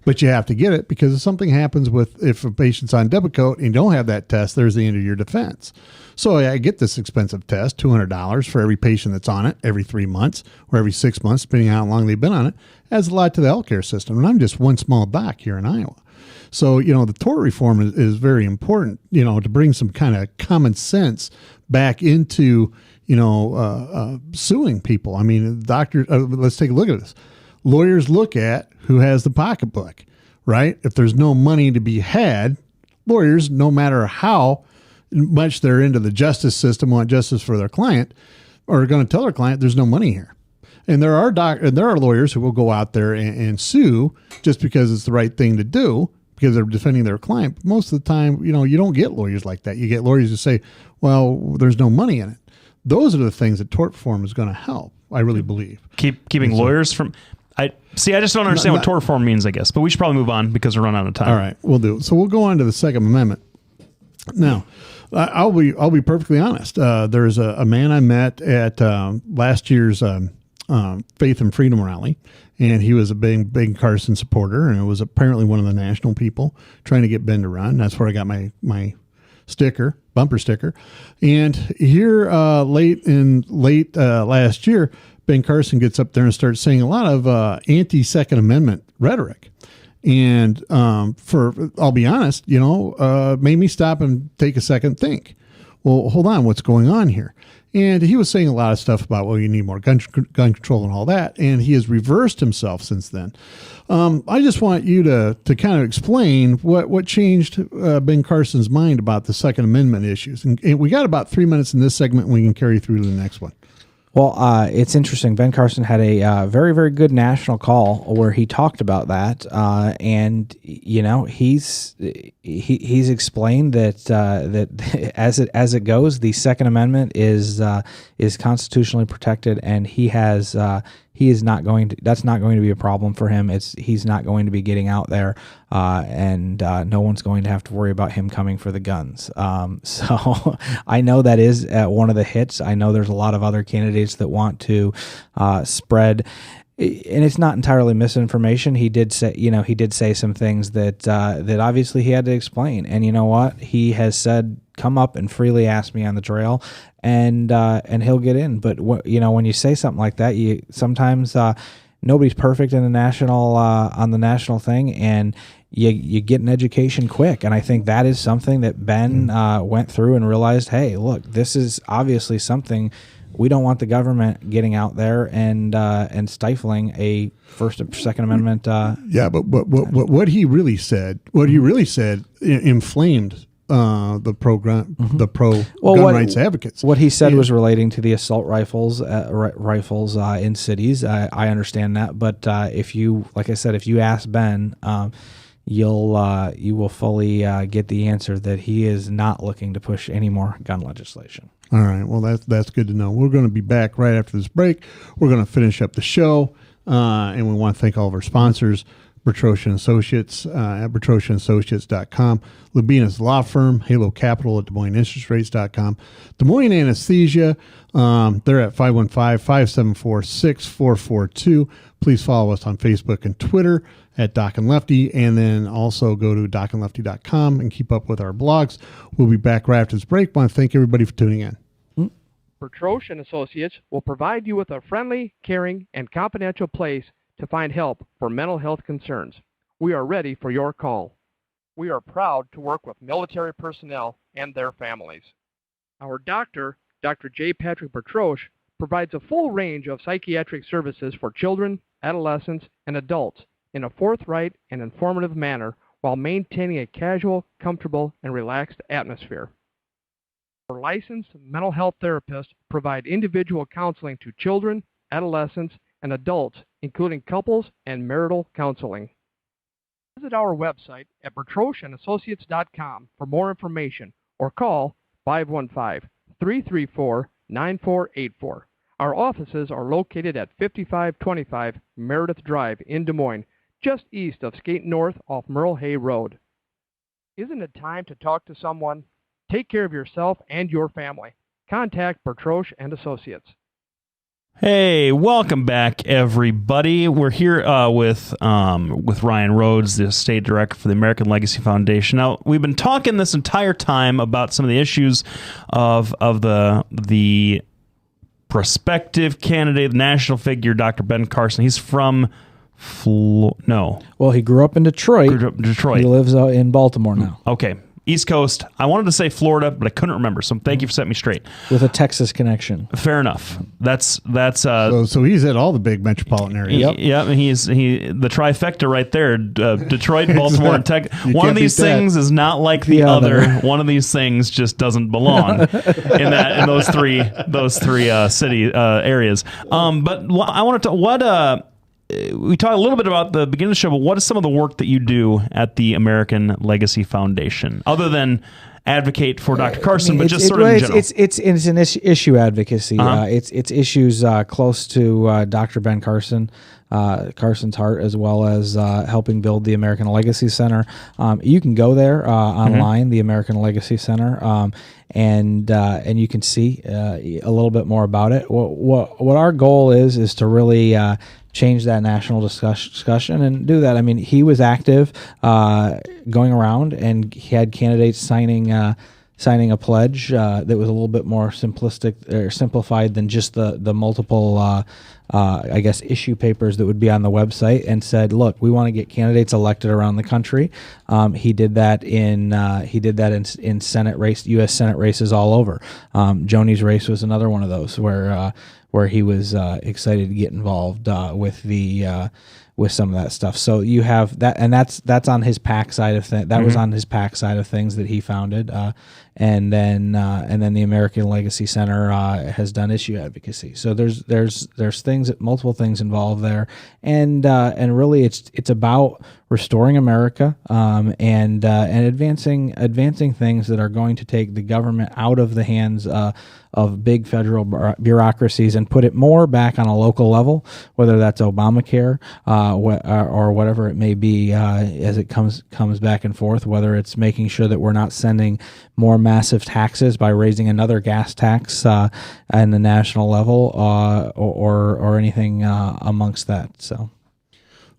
But you have to get it because if something happens if a patient's on Depakote and you don't have that test, there's the end of your defense. So I get this expensive test, $200 for every patient that's on it every 3 months or every 6 months, depending on how long they've been on it. Adds a lot to the healthcare system. And I'm just one small doc here in Iowa. So, the tort reform is very important, to bring some kind of common sense back into, suing people. I mean, doctors, let's take a look at this. Lawyers look at who has the pocketbook, right? If there's no money to be had, lawyers, no matter how much they're into the justice system, want justice for their client, are going to tell their client there's no money here. And there are lawyers who will go out there and sue just because it's the right thing to do, because they're defending their client. But most of the time, you don't get lawyers like that. You get lawyers who say, well, there's no money in it. Those are the things that tort reform is going to help, I really believe. Keeping lawyers from... I just don't understand what tort reform means, I guess. But we should probably move on because we're running out of time. All right, we'll do it. So we'll go on to the Second Amendment. Now, I'll be perfectly honest. There's a man I met at last year's Faith and Freedom rally, and he was a big Carson supporter, and it was apparently one of the national people trying to get Ben to run. That's where I got my bumper sticker. And here late last year, Ben Carson gets up there and starts saying a lot of anti-Second Amendment rhetoric. And I'll be honest, made me stop and take a second think. Well, hold on, what's going on here? And he was saying a lot of stuff about, well, you need more gun control and all that. And he has reversed himself since then. I just want you to kind of explain what changed Ben Carson's mind about the Second Amendment issues. And we got about 3 minutes in this segment, and we can carry through to the next one. Well, it's interesting. Ben Carson had a very, very good national call where he talked about that, and he's explained that as it goes, the Second Amendment is constitutionally protected, and he is not going to. That's not going to be a problem for him. He's not going to be getting out there, and no one's going to have to worry about him coming for the guns. So I know that is one of the hits. I know there's a lot of other candidates that want to spread. And it's not entirely misinformation. He did say some things that obviously he had to explain. And you know what? He has said, "Come up and freely ask me on the trail," and he'll get in. But when you say something like that, you sometimes nobody's perfect in the national on the national thing, and you get an education quick. And I think that is something that Ben went through and realized. Hey, look, this is obviously something. We don't want the government getting out there and stifling a First or Second Amendment. Yeah, but what he really said, inflamed the program, the gun rights advocates. What he said was relating to the assault rifles in cities. I understand that, but if you ask Ben, you will fully get the answer that he is not looking to push any more gun legislation. All right. Well, that's good to know. We're going to be back right after this break. We're going to finish up the show, and we want to thank all of our sponsors, Bertrosian Associates at BertrosianAssociates.com, Lubina's Law Firm, Halo Capital at DesMoinesInterestsRates.com, Des Moines Anesthesia. They're at 515-574-6442. Please follow us on Facebook and Twitter at Doc and Lefty, and then also go to docandlefty.com and keep up with our blogs. We'll be back right after this break. I want to thank everybody for tuning in. Bertrosian Associates will provide you with a friendly, caring, and confidential place to find help for mental health concerns. We are ready for your call. We are proud to work with military personnel and their families. Our doctor, Dr. J. Patrick Bertroche, provides a full range of psychiatric services for children, adolescents, and adults in a forthright and informative manner while maintaining a casual, comfortable, and relaxed atmosphere. Our licensed mental health therapists provide individual counseling to children, adolescents, and adults including couples and marital counseling. Visit our website at bertroshandassociates.com for more information or call 515-334-9484. Our offices are located at 5525 Meredith Drive in Des Moines, just east of Skate North off Merle Hay Road. Isn't it time to talk to someone? Take care of yourself and your family. Contact Bertroche and Associates. Hey, welcome back, everybody. We're here with Ryan Rhodes, the state director for the American Legacy Foundation. Now, we've been talking this entire time about some of the issues of the prospective candidate, the national figure, Dr. Ben Carson. He's from Well, he grew up in Detroit. He lives out in Baltimore now. Okay. East Coast. I wanted to say Florida, but I couldn't remember. So thank you for setting me straight. With a Texas connection. Fair enough. That's so he's at all the big metropolitan areas. Yep. Yeah, and he the trifecta right there. Detroit, Baltimore, and Texas. One of these things is not like the other. One of these things just doesn't belong in those three city areas. But I wanted to we talked a little bit about the beginning of the show, but what is some of the work that you do at the American Legacy Foundation, other than advocate for Dr. Carson, but just sort of in general? It's an issue advocacy. It's issues close to Dr. Ben Carson, Carson's heart, as well as helping build the American Legacy Center. You can go there online, the American Legacy Center, and you can see a little bit more about it. What our goal is to really change that national discussion and do that. I mean, he was active going around, and he had candidates signing a pledge that was a little bit more simplistic or simplified than just the multiple I guess issue papers that would be on the website, and said, look, we want to get candidates elected around the country. He did that in Senate race, U.S. Senate races all over. Joni's race was another one of those where he was excited to get involved with some of that stuff. So you have that, and that's on his PAC side of things. That was on his PAC side of things that he founded, and then the American Legacy Center has done issue advocacy. So there's multiple things involved there, and really it's about restoring America and advancing things that are going to take the government out of the hands of big federal bureaucracies and put it more back on a local level, whether that's Obamacare or whatever it may be, as it comes back and forth, whether it's making sure that we're not sending more massive taxes by raising another gas tax at the national level or anything amongst that. So.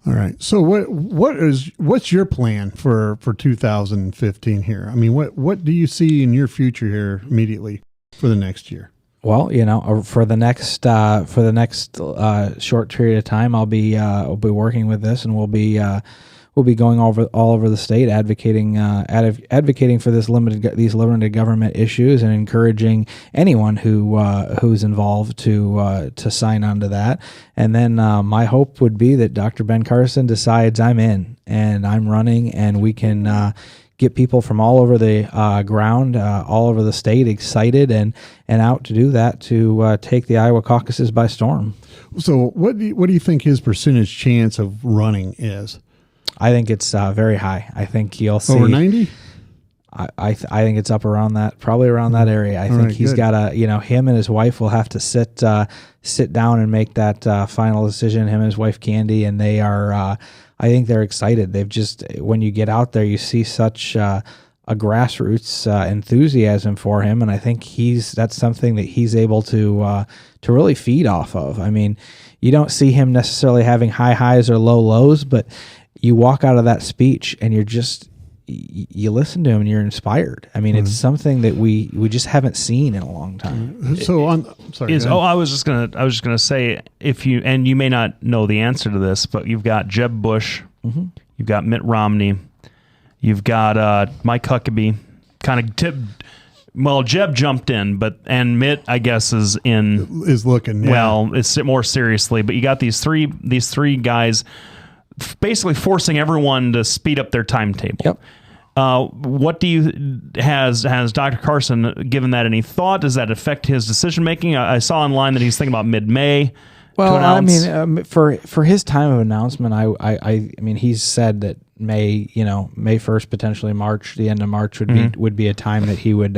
All right. So what's your plan for 2015 here? I mean, what do you see in your future here immediately for the next year? Well, for the next short period of time, I'll be working with this, and we'll be going all over the state advocating for these limited government issues, and encouraging anyone who's involved to sign on to that. And then my hope would be that Dr. Ben Carson decides I'm in and I'm running, and we can get people from all over the ground, all over the state, excited and out to do that, to take the Iowa caucuses by storm. So what do you think his percentage chance of running is? I think it's very high. I think you'll see over 90. I think it's up around that, probably around that area. I think he's got him and his wife will have to sit down and make that final decision. Him and his wife Candy, and they are. I think they're excited. They've just, when you get out there, you see such a grassroots enthusiasm for him, and I think that's something that he's able to really feed off of. I mean, you don't see him necessarily having high highs or low lows, but you walk out of that speech and you listen to him and you're inspired. I mean, it's something that we just haven't seen in a long time. So I was just gonna say, you may not know the answer to this, but you've got Jeb Bush, you've got Mitt Romney, you've got Mike Huckabee, kind of Jeb jumped in, and Mitt, I guess, is looking. Yeah. Well, it's more seriously, but you got these three guys basically forcing everyone to speed up their timetable. Yep. What has Dr. Carson given that any thought? Does that affect his decision making? I saw online that he's thinking about mid-May. Well, to I announce? mean, for his time of announcement, I mean, he's said that May 1st, potentially March, the end of March would be a time that he would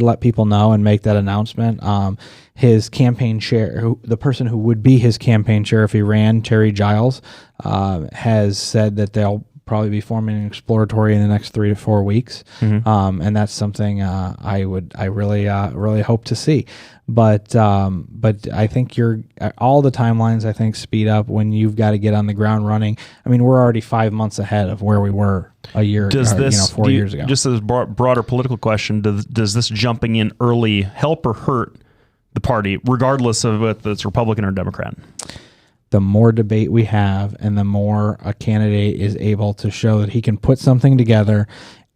let people know and make that announcement. His campaign chair, the person who would be his campaign chair if he ran, Terry Giles, has said that they'll probably be forming an exploratory in the next 3 to 4 weeks, and that's something I really hope to see. But I think all the timelines I think speed up when you've got to get on the ground running. I mean, we're already 5 months ahead of where we were a year, 4 years ago. Just as a broader political question, does this jumping in early help or hurt the party, regardless of whether it's Republican or Democrat? The more debate we have, and the more a candidate is able to show that he can put something together,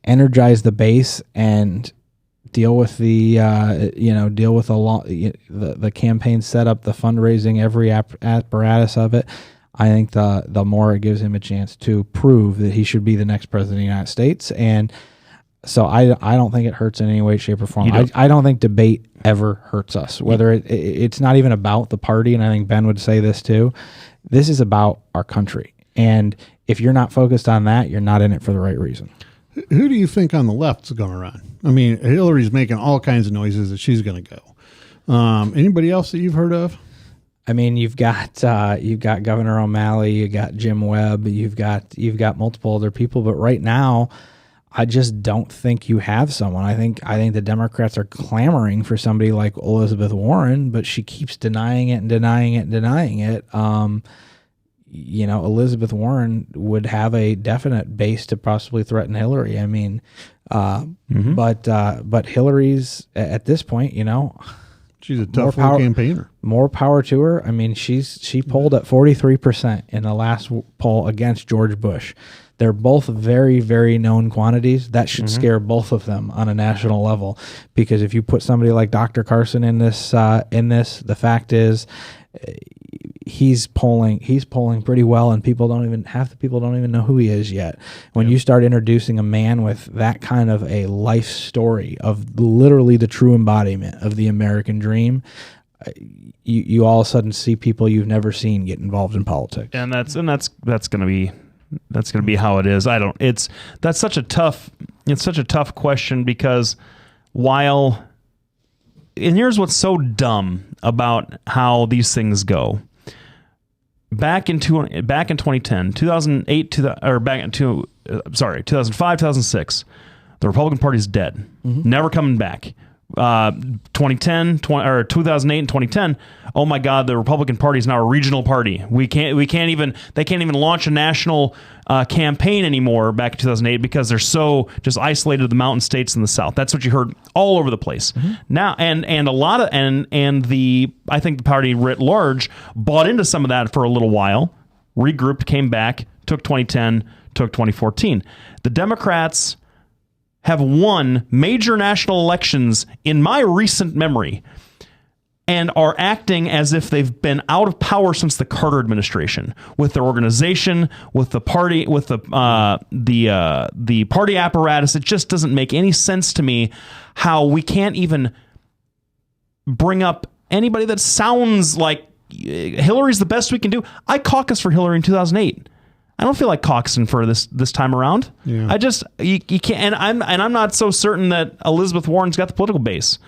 energize the base, and deal with the campaign setup, the fundraising, every apparatus of it. I think the more it gives him a chance to prove that he should be the next president of the United States. And so I don't think it hurts in any way, shape, or form. I don't think debate ever hurts us. Whether it's not even about the party, and I think Ben would say this too. This is about our country, and if you're not focused on that, you're not in it for the right reason. Who do you think on the left's going to run? I mean, Hillary's making all kinds of noises that she's going to go. Anybody else that you've heard of? I mean, you've got Governor O'Malley, you got Jim Webb, you've got multiple other people, but right now, I just don't think you have someone. I think the Democrats are clamoring for somebody like Elizabeth Warren, but she keeps denying it and denying it and denying it. Elizabeth Warren would have a definite base to possibly threaten Hillary. I mean, but Hillary's at this point, she's a tough little campaigner. More power to her. I mean, she polled at 43% in the last poll against George Bush. They're both very, very known quantities. That should scare both of them on a national level, because if you put somebody like Dr. Carson in this, the fact is, he's polling pretty well, and half the people don't even know who he is yet. When you start introducing a man with that kind of a life story of literally the true embodiment of the American dream, you all of a sudden see people you've never seen get involved in politics. And that's going to be how it is. That's such a tough question, because and here's what's so dumb about how these things go. Back in 2010, 2008, 2005, 2006, the Republican Party's dead. Never coming back. 2008 and 2010, oh my God, the Republican Party is now a regional party. They can't even launch a national campaign anymore back in 2008 because they're so just isolated to the mountain states in the South. That's what you heard all over the place. Now, and a lot of, I think the party writ large bought into some of that for a little while, regrouped, came back, took 2010, took 2014. The Democrats have won major national elections in my recent memory and are acting as if they've been out of power since the Carter administration, with their organization, with the party, with the party apparatus. It just doesn't make any sense to me how we can't even bring up anybody that sounds like Hillary's the best we can do. I caucused for Hillary in 2008. I don't feel like caucusing for this time around. Yeah. You can't, and I'm not so certain that Elizabeth Warren's got the political base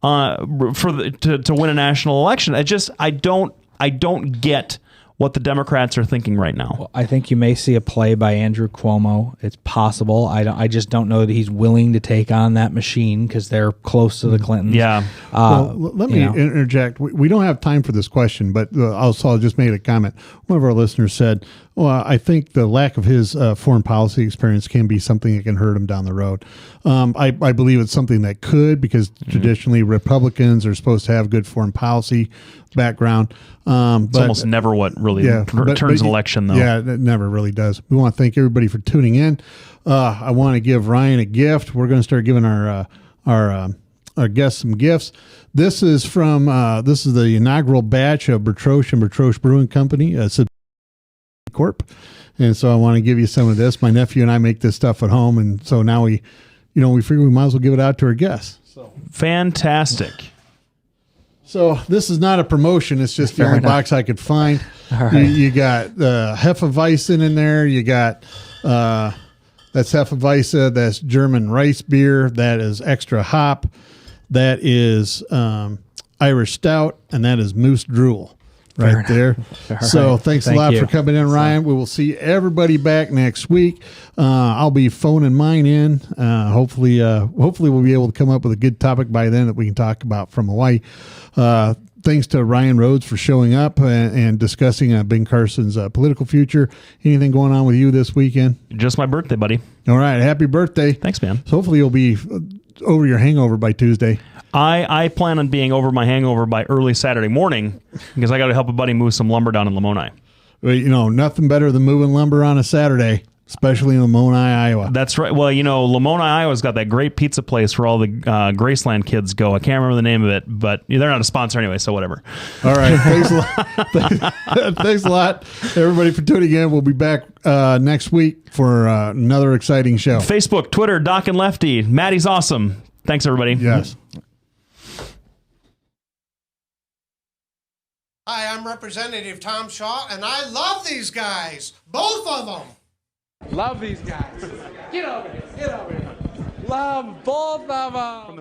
to win a national election. I don't get what the Democrats are thinking right now. Well, I think you may see a play by Andrew Cuomo. It's possible. I just don't know that he's willing to take on that machine because they're close to the Clintons. Yeah. Let me interject. We don't have time for this question, but I'll just made a comment. One of our listeners said, well, I think the lack of his foreign policy experience can be something that can hurt him down the road. I believe it's something that could, because traditionally Republicans are supposed to have good foreign policy background. It's almost never what really turns an election, though. Yeah, it never really does. We want to thank everybody for tuning in. I want to give Ryan a gift. We're going to start giving our guests some gifts. This is the inaugural batch of Bertroche and Bertroche Brewing Company, Corp. And so I want to give you some of this. My nephew and I make this stuff at home, and so now we figure we might as well give it out to our guests. So fantastic. So this is not a promotion. It's just the Fair only enough. box I could find. All right. You got Hefeweizen in there. You got that's Hefeweizen. That's German rice beer. That is extra hop. That is Irish stout, and that is moose drool. Right there. So thanks a lot for coming in, Ryan. We will see everybody back next week. I'll be phoning mine in. Hopefully we'll be able to come up with a good topic by then that we can talk about from Hawaii. Thanks to Ryan Rhodes for showing up and discussing Ben Carson's political future. Anything going on with you this weekend? Just my birthday, buddy. All right. Happy birthday. Thanks, man. So hopefully you'll be over your hangover by Tuesday. I plan on being over my hangover by early Saturday morning because I got to help a buddy move some lumber down in Lamoni. Well, nothing better than moving lumber on a Saturday, especially in Lamoni, Iowa. That's right. Well, Lamoni, Iowa's got that great pizza place where all the Graceland kids go. I can't remember the name of it, but they're not a sponsor anyway, so whatever. All right. Thanks a lot. Thanks a lot, everybody, for tuning in. We'll be back next week for another exciting show. Facebook, Twitter, Doc and Lefty. Maddie's awesome. Thanks, everybody. Yes. Hi, I'm Representative Tom Shaw, and I love these guys. Both of them. Love these guys. Get over here. Get over here. Love both of them.